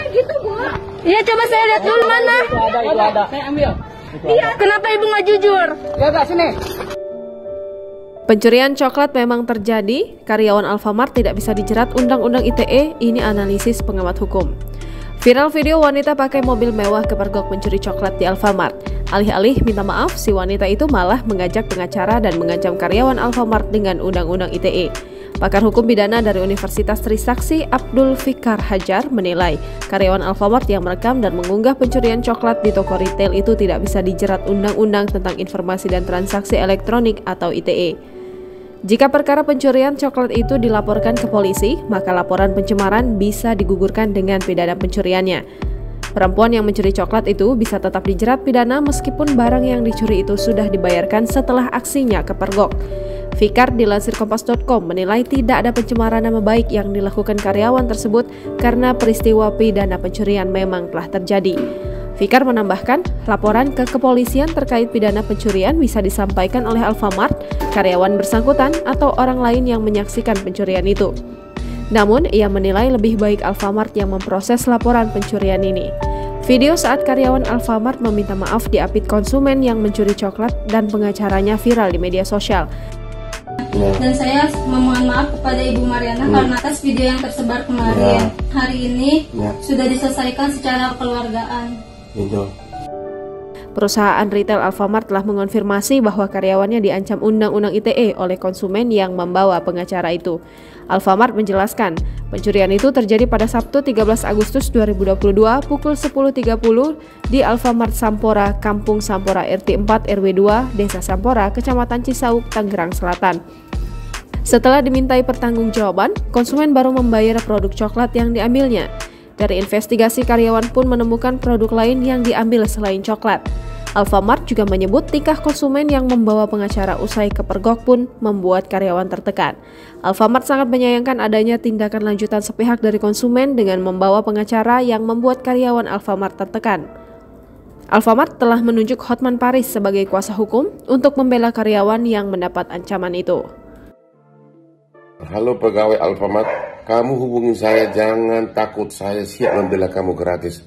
Gitu, Bu. Iya, coba saya lihat dulu mana. Itu ada. Saya ambil. Iya, kenapa Ibu nggak jujur? Ya enggak, sini. Pencurian coklat memang terjadi, karyawan Alfamart tidak bisa dijerat Undang-Undang ITE, ini analisis pengamat hukum. Viral video wanita pakai mobil mewah kepergok mencuri coklat di Alfamart. Alih-alih minta maaf, si wanita itu malah mengajak pengacara dan mengancam karyawan Alfamart dengan Undang-Undang ITE. Pakar hukum pidana dari Universitas Trisakti, Abdul Fikar Hajar, menilai karyawan Alfamart yang merekam dan mengunggah pencurian coklat di toko retail itu tidak bisa dijerat Undang-Undang tentang Informasi dan Transaksi Elektronik atau ITE. Jika perkara pencurian coklat itu dilaporkan ke polisi, maka laporan pencemaran bisa digugurkan dengan pidana pencuriannya. Perempuan yang mencuri coklat itu bisa tetap dijerat pidana meskipun barang yang dicuri itu sudah dibayarkan setelah aksinya kepergok. Fikar dilansir Kompas.com menilai tidak ada pencemaran nama baik yang dilakukan karyawan tersebut karena peristiwa pidana pencurian memang telah terjadi. Fikar menambahkan, laporan ke kepolisian terkait pidana pencurian bisa disampaikan oleh Alfamart, karyawan bersangkutan, atau orang lain yang menyaksikan pencurian itu. Namun, ia menilai lebih baik Alfamart yang memproses laporan pencurian ini. Video saat karyawan Alfamart meminta maaf diapit konsumen yang mencuri coklat dan pengacaranya viral di media sosial. Dan saya memohon maaf kepada Ibu Mariana karena atas video yang tersebar kemarin. Hari ini sudah diselesaikan secara kekeluargaan. Perusahaan retail Alfamart telah mengonfirmasi bahwa karyawannya diancam Undang-Undang ITE oleh konsumen yang membawa pengacara itu. Alfamart menjelaskan, pencurian itu terjadi pada Sabtu 13 Agustus 2022 pukul 10.30 di Alfamart Sampora, Kampung Sampora RT 4 RW 2, Desa Sampora, Kecamatan Cisauk, Tangerang Selatan. Setelah dimintai pertanggungjawaban, konsumen baru membayar produk coklat yang diambilnya. Dari investigasi, karyawan pun menemukan produk lain yang diambil selain coklat. Alfamart juga menyebut tingkah konsumen yang membawa pengacara usai kepergok pun membuat karyawan tertekan. Alfamart sangat menyayangkan adanya tindakan lanjutan sepihak dari konsumen dengan membawa pengacara yang membuat karyawan Alfamart tertekan. Alfamart telah menunjuk Hotman Paris sebagai kuasa hukum untuk membela karyawan yang mendapat ancaman itu. Halo pegawai Alfamart, kamu hubungi saya, jangan takut, saya siap membela kamu gratis.